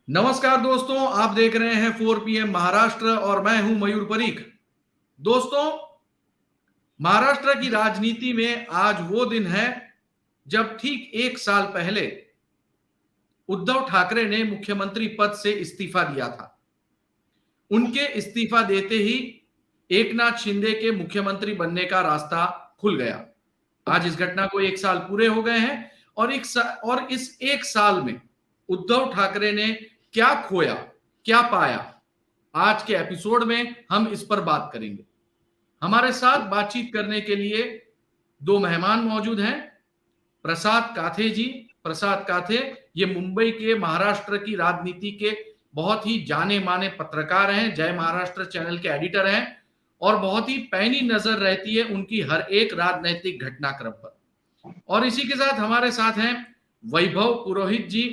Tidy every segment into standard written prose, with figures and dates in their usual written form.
नमस्कार दोस्तों, आप देख रहे हैं 4 PM महाराष्ट्र और मैं हूं मयूर परीख। दोस्तों, महाराष्ट्र की राजनीति में आज वो दिन है जब ठीक 1 साल पहले उद्धव ठाकरे ने मुख्यमंत्री पद से इस्तीफा दिया था। उनके इस्तीफा देते ही एकनाथ शिंदे के मुख्यमंत्री बनने का रास्ता खुल गया। आज इस घटना को 1 साल पूरे हो गए हैं और इस 1 साल में उद्धव ठाकरे ने क्या खोया, क्या पाया, आज के एपिसोड में हम इस पर बात करेंगे। हमारे साथ बातचीत करने के लिए दो मेहमान मौजूद हैं। प्रसाद काथे जी। प्रसाद काथे ये मुंबई के महाराष्ट्र की राजनीति के बहुत ही जाने माने पत्रकार हैं, जय महाराष्ट्र चैनल के एडिटर हैं और बहुत ही पैनी नजर रहती है उनकी हर एक राजनीतिक घटनाक्रम पर। और इसी के साथ हमारे साथ हैं वैभव पुरोहित जी।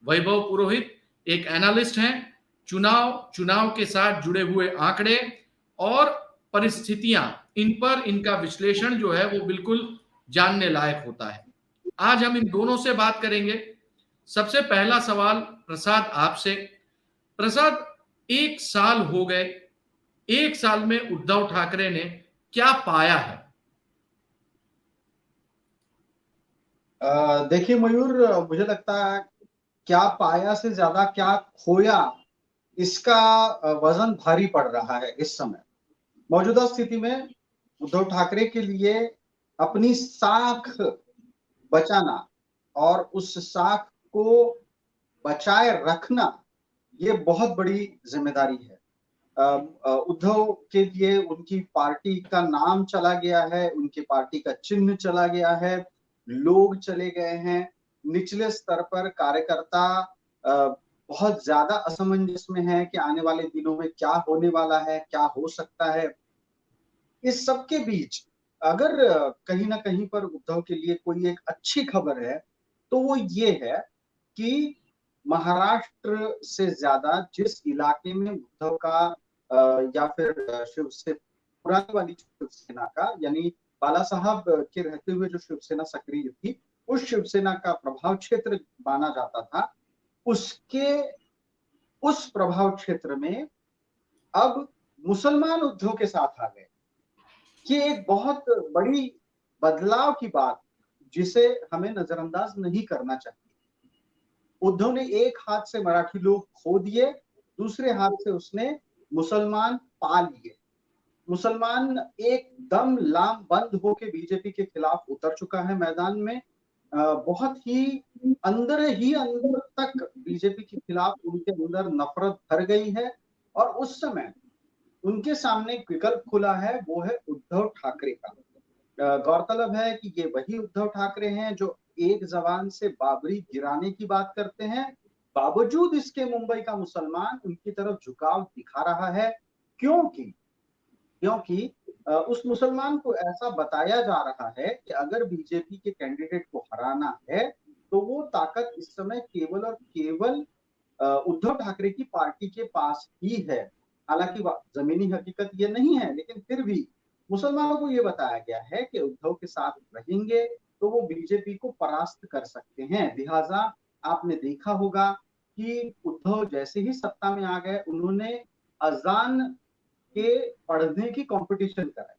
वैभव पुरोहित एक एनालिस्ट हैं, चुनाव के साथ जुड़े हुए आंकड़े और परिस्थितियां, इन पर इनका विश्लेषण जो है वो बिल्कुल जानने लायक होता है। आज हम इन दोनों से बात करेंगे। सबसे पहला सवाल प्रसाद आपसे। प्रसाद, 1 साल हो गए, 1 साल में उद्धव ठाकरे ने क्या पाया है? देखिए मयूर, मुझे लगता है क्या पाया से ज्यादा क्या खोया, इसका वजन भारी पड़ रहा है इस समय। मौजूदा स्थिति में उद्धव ठाकरे के लिए अपनी साख बचाना और उस साख को बचाए रखना, ये बहुत बड़ी जिम्मेदारी है। उद्धव के लिए उनकी पार्टी का नाम चला गया है, उनकी पार्टी का चिन्ह चला गया है, लोग चले गए हैं। निचले स्तर पर कार्यकर्ता बहुत ज्यादा असमंजस में है कि आने वाले दिनों में क्या होने वाला है, क्या हो सकता है। इस सब के बीच अगर कहीं ना कहीं पर उद्धव के लिए कोई एक अच्छी खबर है, तो वो ये है कि महाराष्ट्र से ज्यादा जिस इलाके में उद्धव का या फिर शिवसेना, पुरानी वाली शिवसेना का, यानी बाला साहब के रहते हुए जो शिवसेना सक्रिय थी, उस शिवसेना का प्रभाव क्षेत्र माना जाता था, उसके उस प्रभाव क्षेत्र में अब मुसलमान उद्धव के साथ आ गए। ये एक बहुत बड़ी बदलाव की बात, जिसे हमें नजरअंदाज नहीं करना चाहिए। उद्धव ने एक हाथ से मराठी लोग खो दिए, दूसरे हाथ से उसने मुसलमान पा लिए। मुसलमान एकदम लामबंद होकर बीजेपी के खिलाफ उतर चुका है मैदान में। बहुत ही अंदर तक बीजेपी के खिलाफ उनके अंदर नफरत भर गई है और उस समय उनके सामने एक विकल्प खुला है, वो है उद्धव ठाकरे का। गौरतलब है कि ये वही उद्धव ठाकरे हैं जो एक जबान से बाबरी गिराने की बात करते हैं, बावजूद इसके मुंबई का मुसलमान उनकी तरफ झुकाव दिखा रहा है। क्योंकि क्योंकि उस मुसलमान को ऐसा बताया जा रहा है कि अगर बीजेपी के कैंडिडेट को हराना है तो वो ताकत इस समय केवल और केवल उद्धव ठाकरे की पार्टी के पास ही है। हालांकि जमीनी हकीकत ये नहीं है, लेकिन फिर भी मुसलमानों को ये बताया गया है कि उद्धव के साथ रहेंगे तो वो बीजेपी को परास्त कर सकते हैं। लिहाजा आपने देखा होगा कि उद्धव जैसे ही सत्ता में आ गए, उन्होंने अजान के पढ़ने की कंपटीशन कराई।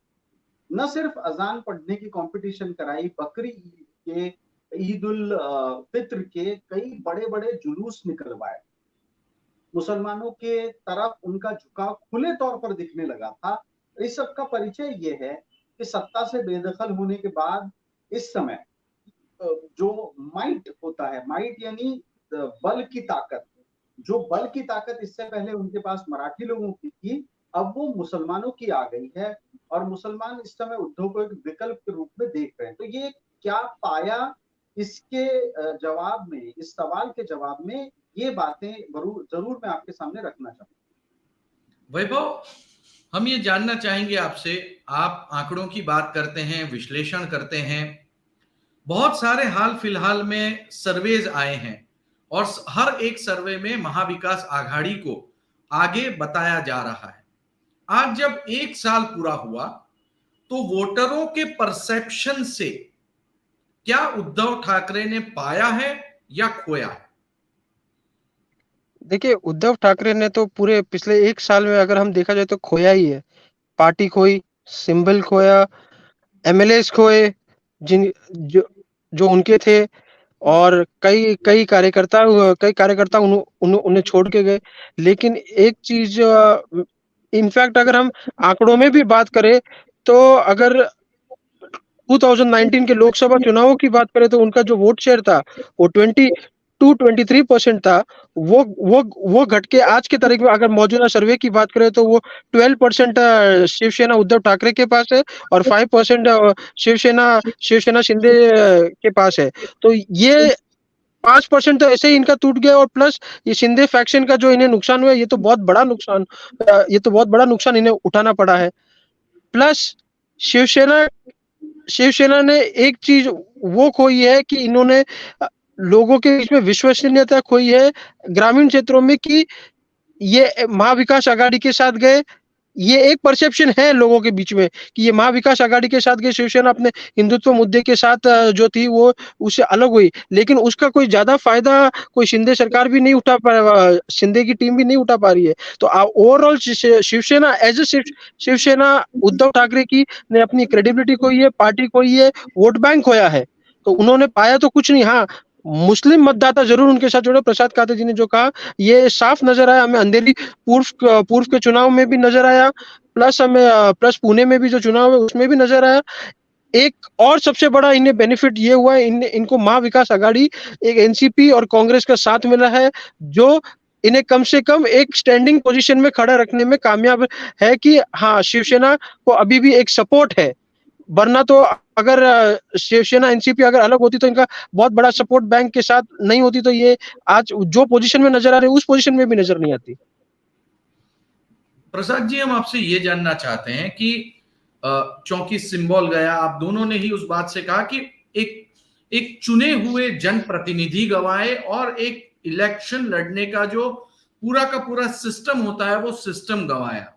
न सिर्फ अजान पढ़ने की कंपटीशन कराई, बकरी ईद के, ईद उल फित्र के कई बड़े बड़े जुलूस निकलवाए। मुसलमानों के तरफ उनका झुकाव खुले तौर पर दिखने लगा था। इस सब का परिचय ये है कि सत्ता से बेदखल होने के बाद इस समय जो माइट होता है, माइट यानी बल की ताकत, जो बल की ताकत इससे पहले उनके पास मराठी लोगों की थी, अब वो मुसलमानों की आ गई है और मुसलमान इस समय उद्धव को एक विकल्प के रूप में देख रहे हैं। तो ये क्या पाया, इसके जवाब में, इस सवाल के जवाब में ये बातें जरूर मैं आपके सामने रखना चाहूंगा। वैभव, हम ये जानना चाहेंगे आपसे, आप आंकड़ों की बात करते हैं, विश्लेषण करते हैं, बहुत सारे हाल फिलहाल में सर्वेज आए हैं और हर एक सर्वे में महाविकास आघाड़ी को आगे बताया जा रहा है। आज जब 1 साल पूरा हुआ तो वोटरों के परसेप्शन से क्या उद्धव ठाकरे ने पाया है या खोया है? देखिए, उद्धव ठाकरे ने तो पूरे पिछले 1 साल में अगर हम देखा जाए तो खोया ही है। पार्टी खोई, सिंबल खोया, एमएलएज़ खोए, जिन जो जो उनके थे, और कई कार्यकर्ता उन्हें छोड़ के गए। लेकिन एक चीज़, इनफैक्ट अगर हम आंकड़ों में भी बात करें, तो अगर 2019 के लोकसभा चुनावों की बात करें तो उनका जो वोट शेयर था वो 22-23% था। वो घट के आज की तारीख में अगर मौजूदा सर्वे की बात करें तो वो 12% शिवसेना उद्धव ठाकरे के पास है, और 5% शिवसेना शिंदे के पास है। तो ये 5% तो ऐसे ही इनका टूट गया, और प्लस ये शिंदे फैक्शन का जो इन्हें नुकसान हुआ, ये तो बहुत बड़ा नुकसान इन्हें उठाना पड़ा है। प्लस शिवसेना शिवसेना ने एक चीज वो खोई है कि इन्होंने लोगों के बीच में विश्वसनीयता खोई है ग्रामीण क्षेत्रों में, कि ये महाविकास आघाड़ी के साथ गए। ये एक परसेप्शन है लोगों के बीच में कि ये महाविकास आघाड़ी के साथ गई शिवसेना अपने हिंदुत्व मुद्दे के साथ, जो थी वो उससे अलग हुई, लेकिन उसका कोई ज्यादा फायदा कोई शिंदे सरकार भी नहीं उठा पा शिंदे की टीम भी नहीं उठा पा रही है। तो overall Shiv Sena as a Shiv Sena Uddhav Thackeray की ने अपनी क्रेडिबिलिटी खोई है, पार्टी खोई है, वोट बैंक खोया है। तो उन्होंने पाया तो कुछ नहीं, हाँ, मुस्लिम मतदाता जरूर उनके साथ जुड़े। प्रसाद काते जी ने जो कहा ये साफ नजर आया हमें, अंधेरी पूर्व के चुनाव में भी नजर आया, प्लस पुणे में भी जो चुनाव है उसमें भी नजर आया। एक और सबसे बड़ा इन्हें बेनिफिट ये हुआ है, इनको महाविकास आघाड़ी, एक एनसीपी और कांग्रेस का साथ मिला है, जो इन्हें कम से कम एक स्टैंडिंग पोजीशन में खड़ा रखने में कामयाब है, कि हाँ, शिवसेना को अभी भी एक सपोर्ट है। वरना तो अगर शिवसेना एनसीपी अगर अलग होती तो इनका बहुत बड़ा सपोर्ट बैंक के साथ नहीं होती, तो ये आज जो पोजीशन में नजर आ रहे उस पोजीशन में भी नजर नहीं आती। प्रसाद जी, हम आपसे ये जानना चाहते हैं कि चौंकी सिंबल गया, आप दोनों ने ही उस बात से कहा कि एक एक चुने हुए जनप्रतिनिधि गवाए और एक इलेक्शन लड़ने का जो पूरा का पूरा सिस्टम होता है वो सिस्टम गवाया।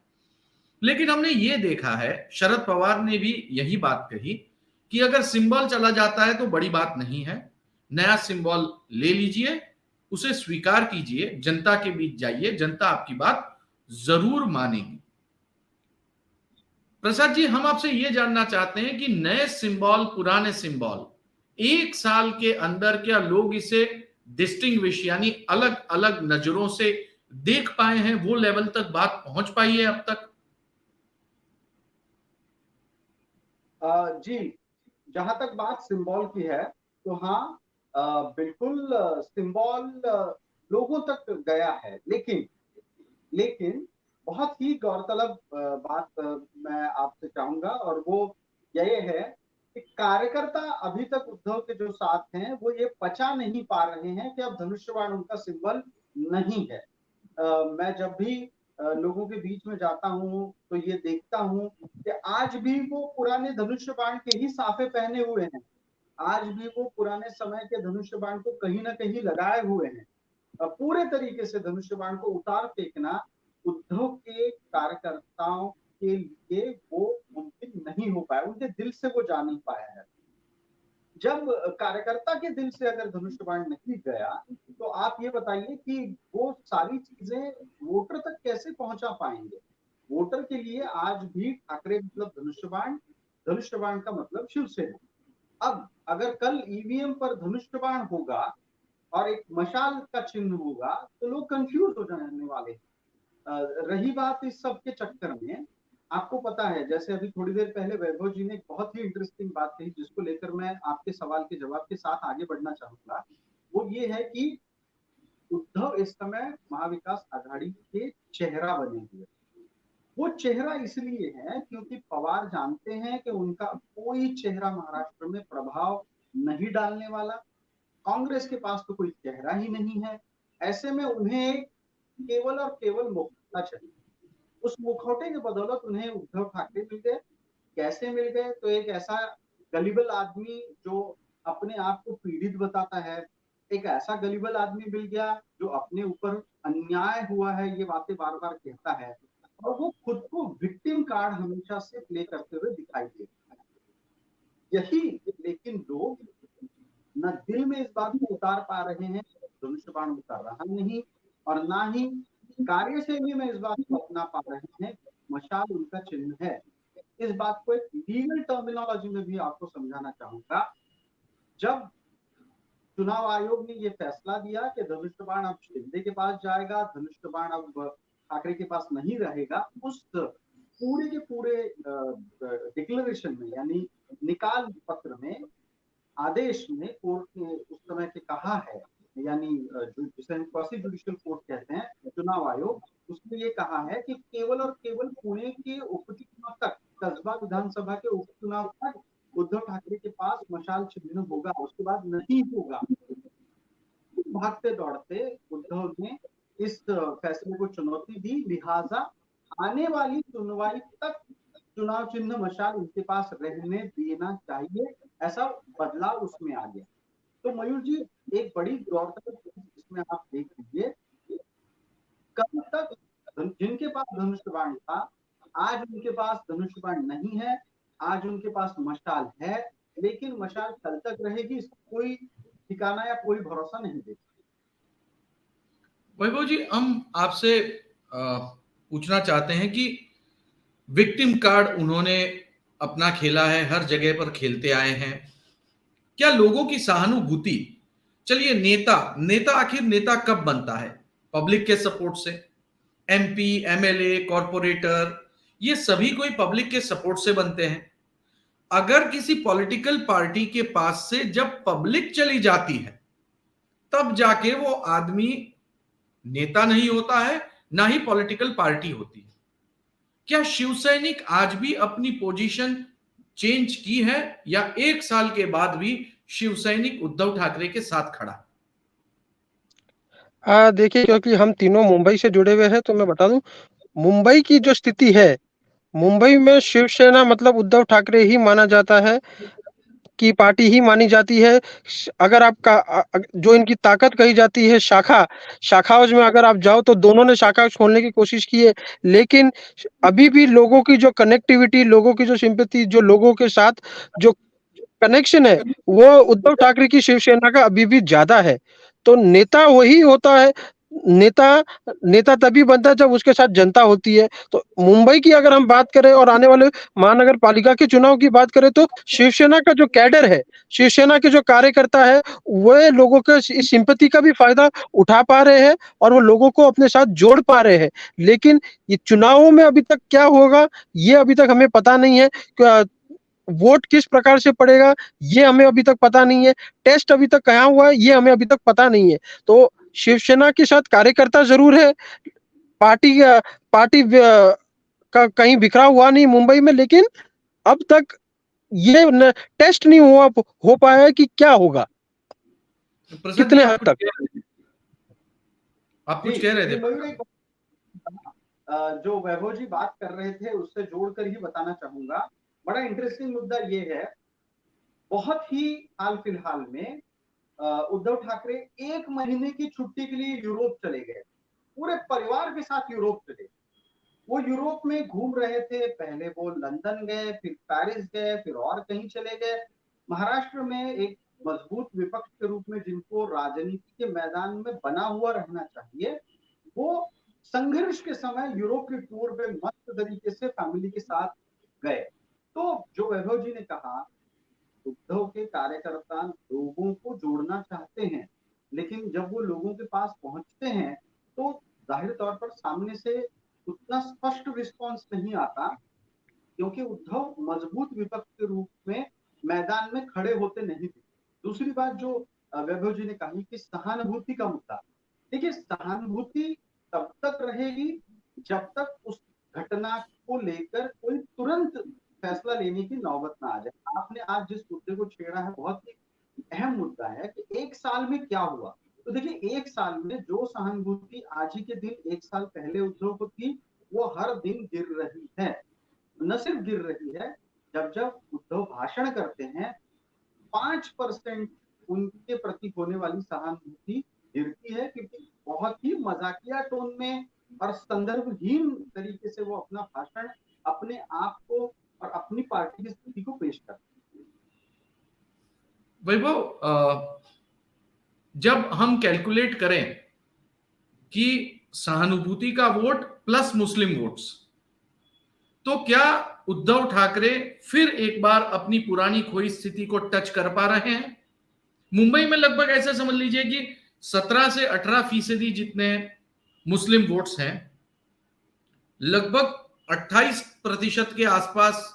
लेकिन हमने ये देखा है, शरद पवार ने भी यही बात कही कि अगर सिंबल चला जाता है तो बड़ी बात नहीं है, नया सिंबल ले लीजिए, उसे स्वीकार कीजिए, जनता के बीच जाइए, जनता आपकी बात जरूर मानेगी। प्रसाद जी, हम आपसे यह जानना चाहते हैं कि नए सिंबल पुराने सिंबल 1 साल के अंदर क्या लोग इसे डिस्टिंग्विश यानी अलग अलग नजरों से देख पाए हैं, वो लेवल तक बात पहुंच पाई है अब तक? जी, जहां तक बात सिंबल की है तो हाँ, बिल्कुल सिंबल लोगों तक गया है, लेकिन लेकिन बहुत ही गौरतलब बात मैं आपसे चाहूंगा, और वो ये है कि कार्यकर्ता अभी तक उद्धव के जो साथ हैं वो ये पचा नहीं पा रहे हैं कि अब धनुष्यबाण उनका सिंबल नहीं है। मैं जब भी लोगों के बीच में जाता हूँ तो ये देखता हूँ कि आज भी वो पुराने धनुष्यबाण के ही साफे पहने हुए हैं, आज भी वो पुराने समय के धनुष्यबाण को कहीं ना कहीं लगाए हुए हैं। पूरे तरीके से धनुष्यबाण को उतार फेंकना उद्धव के कार्यकर्ताओं के लिए वो मुमकिन नहीं हो पाया, उनके दिल से वो जा नहीं पाया है। जब कार्यकर्ता के दिल से अगर धनुष्यबाण नहीं गया तो आप ये बताइए कि वो सारी चीजें वोटर तक कैसे पहुंचा पाएंगे। वोटर के लिए आज भी ठाकरे मतलब धनुष्यबाण, धनुष्यबाण का मतलब शिवसेना। अब अगर कल ईवीएम पर धनुष्यबाण होगा और एक मशाल का चिन्ह होगा तो लोग कंफ्यूज हो जाने वाले हैं। रही बात इस सब के चक्कर में, आपको पता है जैसे अभी थोड़ी देर पहले वैभव जी ने एक बहुत ही इंटरेस्टिंग बात कही जिसको लेकर मैं आपके सवाल के जवाब के साथ आगे बढ़ना चाहूंगा। वो ये है कि उद्धव इस समय महाविकास आघाड़ी के चेहरा बने हुए। वो चेहरा इसलिए है क्योंकि पवार जानते हैं कि उनका कोई चेहरा महाराष्ट्र में प्रभाव नहीं डालने वाला, कांग्रेस के पास तो कोई चेहरा ही नहीं है। ऐसे में उन्हें केवल और केवल मुखौटा चाहिए। उस मुखौटे की बदौलत उन्हें उद्धव ठाकरे मिल गए। कैसे मिल गए? तो एक ऐसा गलीबल आदमी जो अपने आप को पीड़ित बताता है, एक ऐसा गलीबल आदमी मिल गया जो अपने ऊपर अन्याय हुआ है ये बातें बार बार कहता है, और वो खुद को विक्टिम कार्ड हमेशा से प्ले करते हुए दिखाई देता है। यही लेकिन लोग न दिल में इस बात को उतार पा रहे हैं, धनुष्यबाण उतार रहा नहीं, और ना ही कार्यशैली में इस बात को अपना पा रहे हैं। मशाल उनका चिन्ह है। इस बात को एक लीगल टर्मिनोलॉजी में भी आपको समझाना चाहूंगा। जब चुनाव आयोग ने ये फैसला दिया कि धनुष्यबाण अब शिंदे के पास जाएगा, धनुष्यबाण अब ठाकरे के पास नहीं रहेगा, उस पूरे के पूरे डिक्लेरेशन में यानी निकाल पत्र में, आदेश में कोर्ट ने उस समय के कहा है, यानी जिसे हम क्वासी जुडिशियल कोर्ट कहते हैं, चुनाव आयोग, उसने ये कहा है कि केवल और केवल पुणे के उपचुनाव तक, कस्बा विधानसभा के उपचुनाव तक उद्धव ठाकरे के पास मशाल चिन्ह होगा, उसके बाद नहीं होगा। भागते दौड़ते उद्धव ने इस फैसले को चुनौती दी, लिहाजा आने वाली सुनवाई तक चुनाव चिन्ह मशाल उनके पास रहने देना चाहिए, ऐसा बदलाव उसमें आ गया। तो मयूर जी, एक बड़ी गौरतलब इसमें आप देख लीजिए, कब तक जिनके पास धनुष्यबाण था, आज उनके पास धनुष्यबाण नहीं है, आज उनके पास मशाल है, लेकिन मशाल कल तक रहेगी इसका कोई ठिकाना या कोई भरोसा नहीं देता। वैभव जी, हम आपसे पूछना चाहते हैं कि विक्टिम कार्ड उन्होंने अपना खेला है, हर जगह पर खेलते आए हैं, क्या लोगों की सहानुभूति, चलिए नेता आखिर नेता कब बनता है? पब्लिक के सपोर्ट से। एमपी, एमएलए, कॉर्पोरेटर, ये सभी कोई पब्लिक के सपोर्ट से बनते हैं। अगर किसी पॉलिटिकल पार्टी के पास से जब पब्लिक चली जाती है, तब जाके वो आदमी नेता नहीं होता है, ना ही पॉलिटिकल पार्टी होती है। क्या शिवसैनिक आज भी अपनी पोजीशन चेंज की है, या 1 साल के बाद भी शिवसैनिक उद्धव ठाकरे के साथ खड़ा? देखिए, क्योंकि हम तीनों मुंबई से जुड़े हुए हैं, तो मैं बता दूं, मुंबई की जो स्थिति है, मुंबई में शिवसेना मतलब उद्धव ठाकरे ही माना जाता है, की पार्टी ही मानी जाती है। अगर आपका जो इनकी ताकत कही जाती है शाखाओं में अगर आप जाओ तो दोनों ने शाखा खोलने की कोशिश की है, लेकिन अभी भी लोगों की जो कनेक्टिविटी, लोगों की जो सिंपैथी, जो लोगों के साथ जो कनेक्शन है, वो उद्धव ठाकरे की शिवसेना का अभी भी ज्यादा है। तो नेता वही होता है, नेता नेता तभी बनता है जब उसके साथ जनता होती है। तो मुंबई की अगर हम बात करें और आने वाले महानगर पालिका के चुनाव की बात करें, तो शिवसेना का जो कैडर है, शिवसेना के जो कार्यकर्ता है, वे लोगों के इस सिंपैथी का भी फायदा उठा पा रहे हैं और वो लोगों को अपने साथ जोड़ पा रहे हैं। लेकिन ये चुनावों में अभी तक क्या होगा, ये अभी तक हमें पता नहीं है। वोट किस प्रकार से पड़ेगा, ये हमें अभी तक पता नहीं है। टेस्ट अभी तक कहाँ हुआ है, ये हमें अभी तक पता नहीं है। तो शिवसेना के साथ कार्यकर्ता जरूर है, पार्टी पार्टी का कहीं बिखरा हुआ नहीं मुंबई में, लेकिन अब तक ये टेस्ट नहीं हो पाया है कि क्या होगा, प्रसाद जी, कितने हद तक। आप कुछ कह रहे थे? मयूर, जो वैभव जी बात कर रहे थे उससे जोड़कर ही बताना चाहूंगा, बड़ा इंटरेस्टिंग मुद्दा ये है, बहुत ही हाल फिलहाल में उद्धव ठाकरे 1 महीने की छुट्टी के लिए यूरोप चले गए, पूरे परिवार के साथ यूरोप चले। वो यूरोप में घूम रहे थे, पहले वो लंदन गए, फिर पेरिस गए, फिर और कहीं चले गए। महाराष्ट्र में एक मजबूत विपक्ष के रूप में जिनको राजनीति के मैदान में बना हुआ रहना चाहिए, वो संघर्ष के समय यूरोप के टूर पे मस्त तरीके से फैमिली के साथ गए। तो जो वैभव जी ने कहा, उद्धव के कार्यकर्ता लोगों को जोड़ना चाहते हैं, लेकिन जब वो लोगों के पास पहुंचते हैं तो जाहिर तौर पर सामने से उतना स्पष्ट रिस्पांस नहीं आता, क्योंकि उद्धव मजबूत विपक्ष के रूप में मैदान में खड़े होते नहीं थे। दूसरी बात जो वैभव जी ने कही कि सहानुभूति का मुद्दा, देखिए सहानुभूति तब तक रहेगी जब तक उस घटना को लेकर कोई तुरंत फैसला लेने की नौबत ना आ जाए। आपने आज जिस मुद्दे को छेड़ा है बहुत ही अहम मुद्दा है कि 1 साल में क्या हुआ। तो देखिए 1 साल में जो सहानुभूति आज ही के दिन 1 साल पहले उद्धव को थी, वो हर दिन गिर रही है। न सिर्फ गिर रही है, जब जब उद्धव भाषण करते हैं 5% उनके प्रति होने वाली सहानुभूति गिरती है, क्योंकि बहुत ही मजाकिया टोन में और संदर्भहीन तरीके से वो अपना भाषण अपने आप को और अपनी पार्टी की स्थिति को पेश करते हैं। वैभव, जब हम कैलकुलेट करें कि सहानुभूति का वोट प्लस मुस्लिम वोट्स। तो क्या उद्धव ठाकरे फिर एक बार अपनी पुरानी खोई स्थिति को टच कर पा रहे हैं? मुंबई में लगभग ऐसा समझ लीजिए कि 17 से 18% जितने मुस्लिम वोट्स हैं, लगभग 28% के आसपास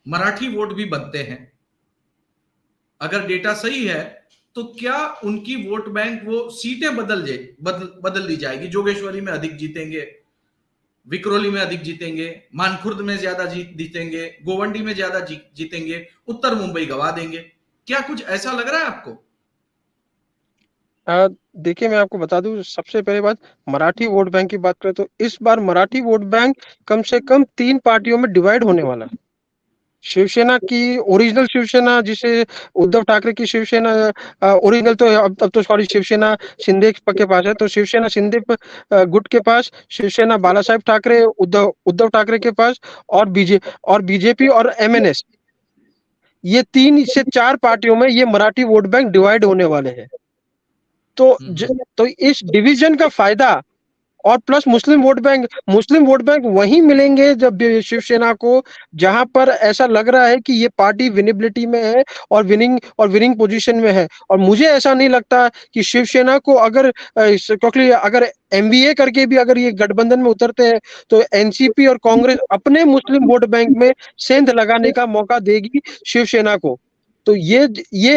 मराठी वोट भी बनते हैं। अगर डेटा सही है तो क्या उनकी वोट बैंक वो सीटें बदल दी जाएगी? जोगेश्वरी में अधिक जीतेंगे, विक्रोली में अधिक जीतेंगे, मानखुर्द में ज्यादा जीतेंगे, गोवंडी में ज्यादा जीतेंगे, उत्तर मुंबई गवा देंगे। क्या कुछ ऐसा लग रहा है आपको? देखिए, मैं आपको बता दूं, सबसे पहले बात, मराठी वोट बैंक की बात करें तो इस बार मराठी वोट बैंक कम से कम 3 पार्टियों में डिवाइड होने वाला है। शिवसेना की ओरिजिनल शिवसेना, जिसे उद्धव ठाकरे की शिवसेना, ओरिजिनल तो अब तो सॉरी, शिवसेना शिंदे के पास है, तो शिवसेना शिंदे गुट के पास, शिवसेना बालासाहेब ठाकरे, उद्धव ठाकरे के पास, और बीजेपी और एमएनएस, ये 3 से 4 पार्टियों में ये मराठी वोट बैंक डिवाइड होने वाले हैं। तो इस डिवीजन का फायदा, और प्लस मुस्लिम वोट बैंक वहीं मिलेंगे जब शिवसेना को, जहां पर ऐसा लग रहा है कि ये पार्टी विनेबिलिटी में है और विनिंग पोजीशन में है। और मुझे ऐसा नहीं लगता कि शिवसेना को क्योंकि अगर एमबीए करके भी अगर ये गठबंधन में उतरते हैं तो एनसीपी और कांग्रेस अपने मुस्लिम वोट बैंक में सेंध लगाने का मौका देगी शिवसेना को। तो ये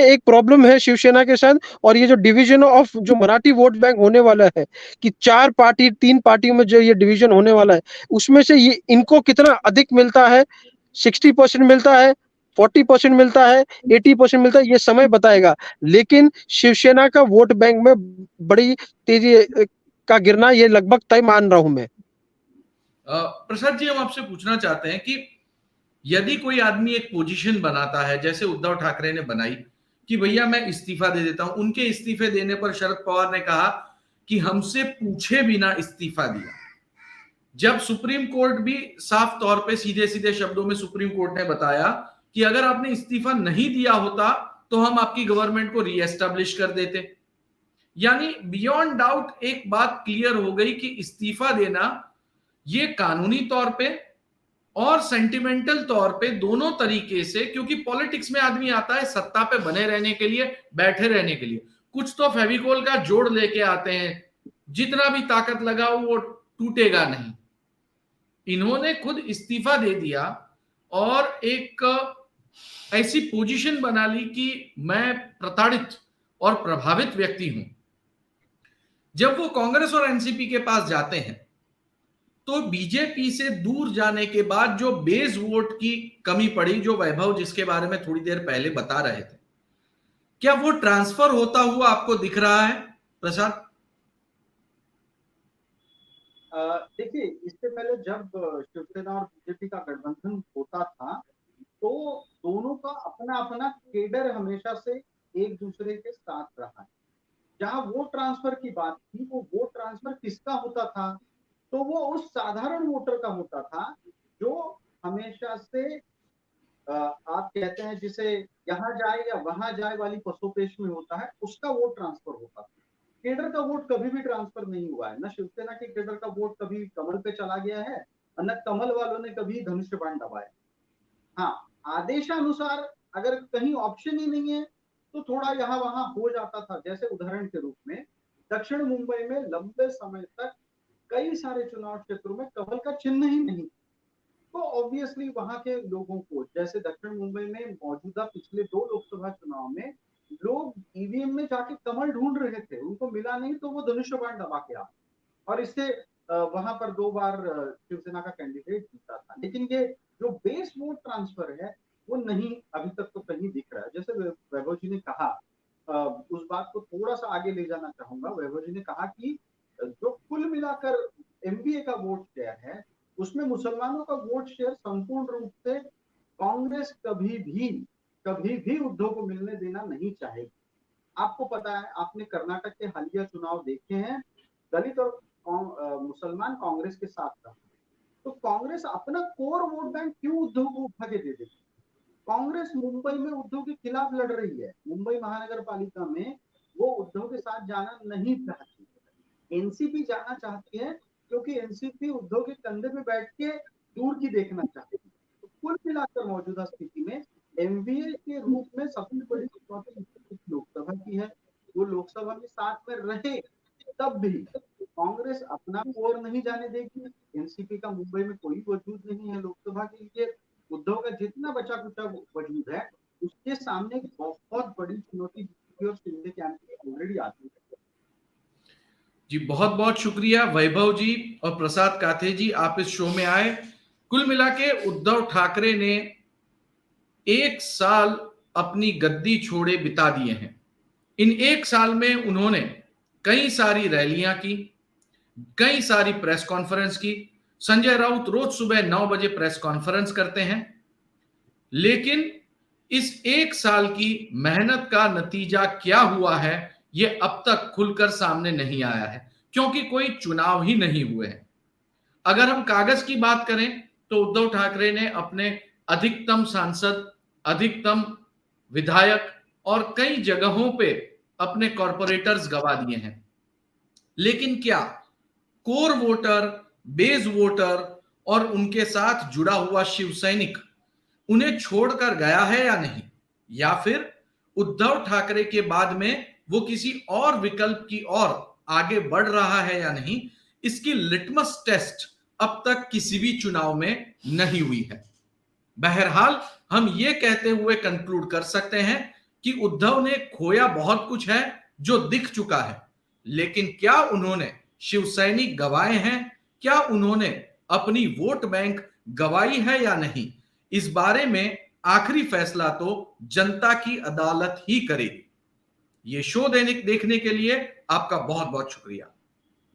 एक प्रॉब्लम है शिवसेना के साथ। और ये जो डिवीजन ऑफ जो मराठी वोट बैंक होने वाला है, कि 3 पार्टियों में जो ये डिवीजन होने वाला है, उसमें से ये इनको कितना अधिक मिलता है, 60% मिलता है, 40% मिलता है, 80% मिलता है, ये समय बताएगा। लेकिन शिवसेना का वोट बैंक में बड़ी तेजी का गिरना ये लगभग तय मान रहा हूं मैं। प्रसाद जी, हम आपसे पूछना चाहते हैं कि यदि कोई आदमी एक पोजीशन बनाता है, जैसे उद्धव ठाकरे ने बनाई कि भैया मैं इस्तीफा दे देता हूं, उनके इस्तीफे देने पर शरद पवार ने कहा कि हमसे पूछे बिना इस्तीफा दिया। जब सुप्रीम कोर्ट भी साफ तौर पे सीधे सीधे शब्दों में सुप्रीम कोर्ट ने बताया कि अगर आपने इस्तीफा नहीं दिया होता तो हम आपकी गवर्नमेंट को रीएस्टैब्लिश कर देते। यानी बियॉन्ड डाउट एक बात क्लियर हो गई कि इस्तीफा देना ये कानूनी तौर पे और सेंटिमेंटल तौर पे दोनों तरीके से, क्योंकि पॉलिटिक्स में आदमी आता है सत्ता पे बने रहने के लिए, बैठे रहने के लिए। कुछ तो फेविकोल का जोड़ लेके आते हैं, जितना भी ताकत लगाओ वो टूटेगा नहीं। इन्होंने खुद इस्तीफा दे दिया और एक ऐसी पोजीशन बना ली कि मैं प्रताड़ित और प्रभावित व्यक्ति हूं। जब वो कांग्रेस और एनसीपी के पास जाते हैं तो बीजेपी से दूर जाने के बाद जो बेस वोट की कमी पड़ी, जो वैभव जिसके बारे में थोड़ी देर पहले बता रहे थे, क्या वो ट्रांसफर होता हुआ आपको दिख रहा है प्रसाद? देखिए, इससे पहले जब शिवसेना और बीजेपी का गठबंधन होता था तो दोनों का अपना अपना केडर हमेशा से एक दूसरे के साथ रहा है। जहां वोट ट्रांसफर की बात थी, वो वोट ट्रांसफर किसका होता था? तो वो उस साधारण वोटर का होता था जो हमेशा से आप कहते हैं जिसे यहाँ जाए या वहां जाए वाली पसोपेश में होता है, उसका वोट ट्रांसफर होता था। केडर का वोट कभी भी ट्रांसफर नहीं हुआ है। न शिवसेना के केडर का वोट कभी कमल पे चला गया है, न कमल वालों ने कभी धनुष्य बाण दबाया। हाँ, आदेशानुसार अगर कहीं ऑप्शन ही नहीं है तो थोड़ा यहाँ वहां हो जाता था। जैसे उदाहरण के रूप में दक्षिण मुंबई में लंबे समय तक कई सारे चुनाव क्षेत्रों में कमल का चिन्ह ही नहीं, तो ऑब्वियसली वहां के लोगों को, जैसे दक्षिण मुंबई में मौजूदा पिछले 2 लोकसभा चुनाव में लोग ईवीएम में जाके कमल ढूंढ रहे थे, उनको मिला नहीं तो वो धनुष्य बाण दबा के आ, और इससे वहां पर 2 बार शिवसेना का कैंडिडेट जीता था। लेकिन ये जो बेस वोट ट्रांसफर है वो नहीं अभी तक तो कहीं दिख रहा है। जैसे वैभव जी ने कहा, उस बात को थोड़ा सा आगे ले जाना चाहूंगा। वैभव जी ने कहा कि जो कुल मिलाकर एमबीए का वोट शेयर है उसमें मुसलमानों का वोट शेयर संपूर्ण रूप से कांग्रेस कभी भी उद्धव को मिलने देना नहीं चाहेगी। आपको पता है, आपने कर्नाटक के हालिया चुनाव देखे हैं, दलित और मुसलमान कांग्रेस के साथ रहा, तो कांग्रेस अपना कोर वोट बैंक क्यों उद्धव को उठा के दे देती? कांग्रेस मुंबई में उद्धव के खिलाफ लड़ रही है, मुंबई महानगर पालिका में वो उद्धव के साथ जाना नहीं चाहती। एनसीपी जाना चाहती है क्योंकि एनसीपी उद्धव के कंधे पे बैठ के दूर की देखना चाहती है। तो कुल मिलाकर मौजूदा स्थिति में एमवीए के रूप में सबसे बड़ी चुनौती लोकसभा की है। वो लोकसभा में साथ में रहे तब भी कांग्रेस अपना कोर नहीं जाने देगी। एनसीपी का मुंबई में कोई वजूद नहीं है लोकसभा के लिए। उद्धव का जितना बचा कुचा वजूद है उसके सामने बहुत बड़ी चुनौती बीजेपी और शिंदे कैंप की ऑलरेडी आती है। जी बहुत बहुत शुक्रिया वैभव जी और प्रसाद काथे जी, आप इस शो में आए। कुल मिला के उद्धव ठाकरे ने 1 साल अपनी गद्दी छोड़े बिता दिए हैं। इन 1 साल में उन्होंने कई सारी रैलियां की, कई सारी प्रेस कॉन्फ्रेंस की। संजय राउत रोज सुबह 9 बजे प्रेस कॉन्फ्रेंस करते हैं, लेकिन इस 1 साल की मेहनत का नतीजा क्या हुआ है ये अब तक खुलकर सामने नहीं आया है, क्योंकि कोई चुनाव ही नहीं हुए हैं। अगर हम कागज की बात करें तो उद्धव ठाकरे ने अपने अधिकतम सांसद, अधिकतम विधायक और कई जगहों पे अपने कॉर्पोरेटर्स गवा दिए हैं, लेकिन क्या कोर वोटर, बेस वोटर और उनके साथ जुड़ा हुआ शिव सैनिक उन्हें छोड़कर गया है या नहीं, या फिर उद्धव ठाकरे के बाद में वो किसी और विकल्प की ओर आगे बढ़ रहा है या नहीं, इसकी लिटमस टेस्ट अब तक किसी भी चुनाव में नहीं हुई है। बहरहाल हम ये कहते हुए कंक्लूड कर सकते हैं कि उद्धव ने खोया बहुत कुछ है जो दिख चुका है, लेकिन क्या उन्होंने शिवसैनिक गवाए हैं, क्या उन्होंने अपनी वोट बैंक गवाई है या नहीं, इस बारे में आखिरी फैसला तो जनता की अदालत ही करेगी। ये शो दैनिक देखने के लिए आपका बहुत बहुत शुक्रिया।